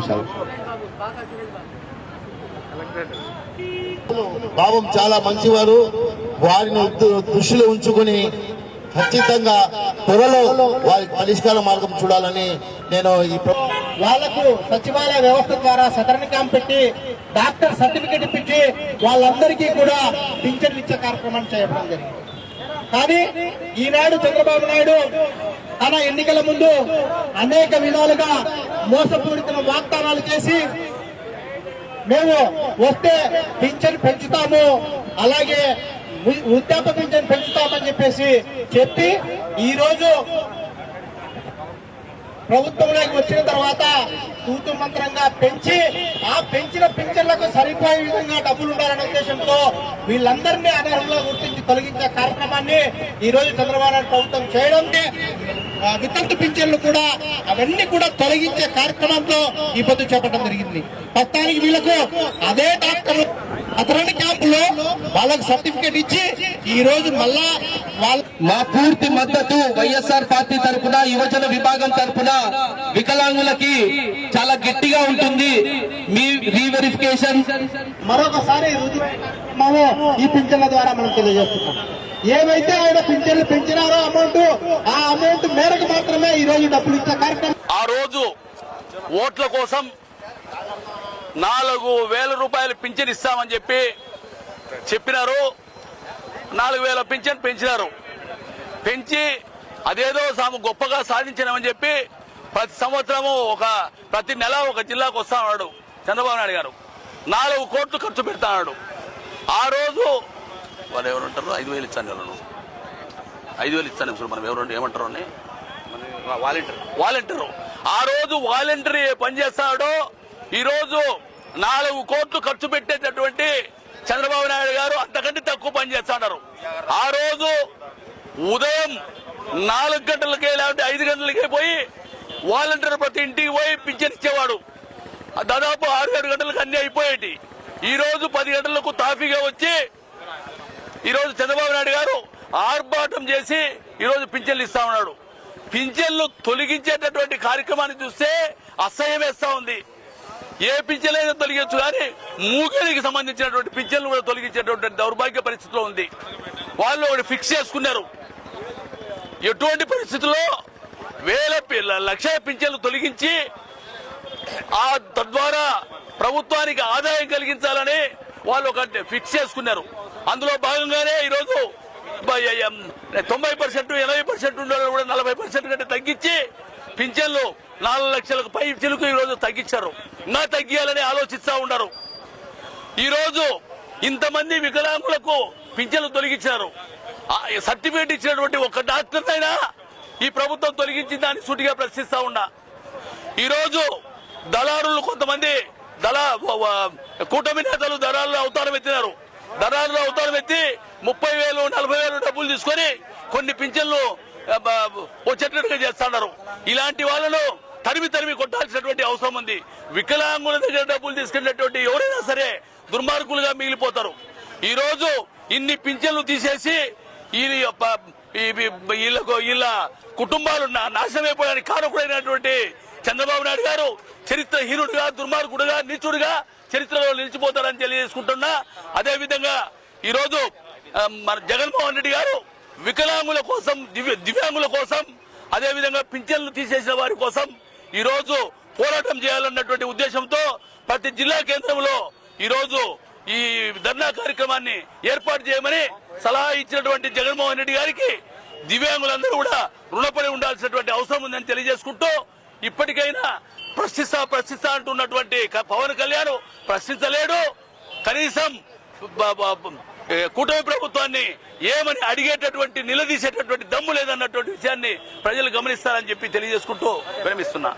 నిమిషాలు. బాబు చాలా మంచివారు. వారిని దృష్టిలో ఉంచుకుని ఖచ్చితంగా త్వరలో వారికి పరిష్కార మార్గం చూడాలని నేను వాళ్లకు సచివాలయ వ్యవస్థ ద్వారా సదరణ క్యాంప్ పెట్టి డాక్టర్ సర్టిఫికేట్ ఇప్పించి వాళ్ళందరికీ కూడా పింఛన్లు ఇచ్చే కార్యక్రమాన్ని చేయడం జరిగింది. కానీ ఈనాడు చంద్రబాబు నాయుడు తన ఎన్నికల ముందు అనేక విధాలుగా మోసపూరిత వాగ్దానాలు చేసి మేము వస్తే పింఛన్ పెంచుతాము, అలాగే వృద్ధాప్య పింఛన్ పెంచుతామని చెప్పి ఈ రోజు ప్రభుత్వంలోకి వచ్చిన తర్వాత తూతు మంత్రంగా పెంచి ఆ పెంచిన పింఛన్లకు సరిపోయే విధంగా డబ్బులు ఉండాలనే ఉద్దేశంతో వీళ్ళందరినీ అనర్హంలో గుర్తించి తొలగించే కార్యక్రమాన్ని ఈ రోజు చంద్రబాబు నాయుడు ప్రభుత్వం చేయడం, వితంతు పింఛన్లు కూడా అవన్నీ కూడా తొలగించే కార్యక్రమంలో ఈ పొద్దు చేపట్టడం జరిగింది. ప్రస్తుతానికి వీళ్ళకు అదే డాక్టర్లు సదరణ క్యాంపులో వాళ్ళకు సర్టిఫికేట్ ఇచ్చి ఈ రోజు మళ్ళా మా పూర్తి మద్దతు వైఎస్ఆర్ పార్టీ తరఫున యువజన విభాగం తరఫున వికలాంగులకి చాలా గట్టిగా ఉంటుంది. మీ రీవెరిఫికేషన్ మరొకసారి ఈ పింఛన్ల ద్వారా మనం తెలియజేస్తున్నాం. ఏమైతే ఆయన పింఛన్లు పెంచినారో ఆ అమౌంట్ మేరకు మాత్రమే ఈ రోజు డబ్బులు ఇచ్చే కార్యక్రమం. ఆ రోజు ఓట్ల కోసం 4,000 రూపాయలు పింఛన్ ఇస్తామని చెప్పినారు. 4,000 పింఛన్ పెంచినారు. పెంచి అదేదో గొప్పగా సాధించినామని చెప్పి ప్రతి సంవత్సరము ప్రతి నెల ఒక జిల్లాకు వస్తా ఉన్నాడు చంద్రబాబు నాయుడు గారు. 4 కోట్లు ఖర్చు పెడతాడు. ఆ రోజు వాళ్ళు ఎవరు ఉంటారు, 5,000 ఇచ్చాను నేను, 5,000 ఇచ్చాను. మనం ఎవరు ఏమంటారు అని వాలంటీర్. ఆ రోజు వాలంటీర్ పనిచేస్తాడో ఈ రోజు 4 కోట్లు ఖర్చు పెట్టేటటువంటి చంద్రబాబు నాయుడు గారు అంతకంటే తక్కువ పనిచేస్తున్నారు. ఆ రోజు ఉదయం 4 గంటలకే లేకపోతే 5 గంటలకే పోయి వాలంటీర్ ప్రతి ఇంటికి పోయి పింఛన్ ఇచ్చేవాడు. దాదాపు 6-7 గంటలకు అన్ని అయిపోయేటి. ఈ రోజు 10 గంటలకు తాఫీగా వచ్చి ఈ రోజు చంద్రబాబు నాయుడు గారు ఆర్భాటం చేసి ఈ రోజు పింఛన్లు ఇస్తా ఉన్నాడు. పింఛన్లు తొలగించేటటువంటి కార్యక్రమాన్ని చూస్తే అసహ్యం వేస్తా ఉంది. ఏ పింఛన్ అయినా తొలగించు కానీ మూగనికి సంబంధించినటువంటి పింఛన్లు కూడా తొలగించేటువంటి దౌర్భాగ్య పరిస్థితిలో ఉంది. వాళ్ళు ఒకటి ఫిక్స్ చేసుకున్నారు. ఎటువంటి పరిస్థితుల్లో లక్షల పింఛన్లు తొలగించి తద్వారా ప్రభుత్వానికి ఆదాయం కలిగించాలని వాళ్ళు ఒకటి ఫిక్స్ చేసుకున్నారు. అందులో భాగంగానే ఈరోజు 90%, 80% ఉండే కూడా 40% కంటే తగ్గించి పింఛన్లు 4 లక్షలకు పై చిలుకు ఈ రోజు తగ్గించారు. ఇంకా తగ్గియాలని ఆలోచిస్తా ఉన్నారు. ఈ రోజు ఇంతమంది వికలాంగులకు పింఛన్లు తొలగించారు. సర్టిఫికేట్ ఇచ్చినటువంటి ఒక డాక్టర్ అయినా ఈ ప్రభుత్వం తొలగించిందని సూటిగా ప్రశ్నిస్తా ఉన్నా. ఈ రోజు దళారులు కొంతమంది కూటమి నేతలు దళారులు అవతారం ఎత్తినారు. దళారులు అవతారం ఎత్తి 30,000, 40,000 డబ్బులు తీసుకొని కొన్ని పింఛన్లు వచ్చేటట్టుగా చేస్తున్నారు. ఇలాంటి వాళ్ళను తరిమి కొట్టాల్సినటువంటి అవసరం ఉంది. వికలాంగుల దగ్గర డబ్బులు తీసుకునేటువంటి ఎవరైనా సరే దుర్మార్గులుగా మిగిలిపోతారు. ఈ రోజు ఇన్ని పింఛన్లు తీసేసి వీళ్ళ కుటుంబాలు నాశనమైపోవడానికి కారకుడైనటువంటి చంద్రబాబు నాయుడు గారు చరిత్రహీనుడిగా, దుర్మార్గుడుగా, నీచుడుగా చరిత్రలో నిలిచిపోతారని తెలియజేసుకుంటున్నా. అదేవిధంగా ఈరోజు మన జగన్మోహన్ రెడ్డి గారు వికలాంగుల కోసం, దివ్యాంగుల కోసం, అదేవిధంగా పింఛన్లు తీసేసిన వారి కోసం ఈ రోజు పోరాటం చేయాలన్నటువంటి ఉద్దేశంతో ప్రతి జిల్లా కేంద్రంలో ఈ రోజు ఈ ధర్నా కార్యక్రమాన్ని ఏర్పాటు చేయమని సలహా ఇచ్చినటువంటి జగన్మోహన్ రెడ్డి గారికి దివ్యాంగులందరూ కూడా రుణపడి ఉండాల్సినటువంటి అవసరం ఉందని తెలియజేసుకుంటూ, ఇప్పటికైనా ప్రశ్నిస్తా అంటున్నటువంటి పవన్ కళ్యాణ్ ప్రశ్నించలేడు. కనీసం కూటమి ప్రభుత్వాన్ని ఏమని అడిగేటటువంటి, నిలదీసేటటువంటి దమ్ము లేదన్నటువంటి విషయాన్ని ప్రజలు గమనిస్తారని చెప్పి తెలియజేసుకుంటూ విరమిస్తున్నా.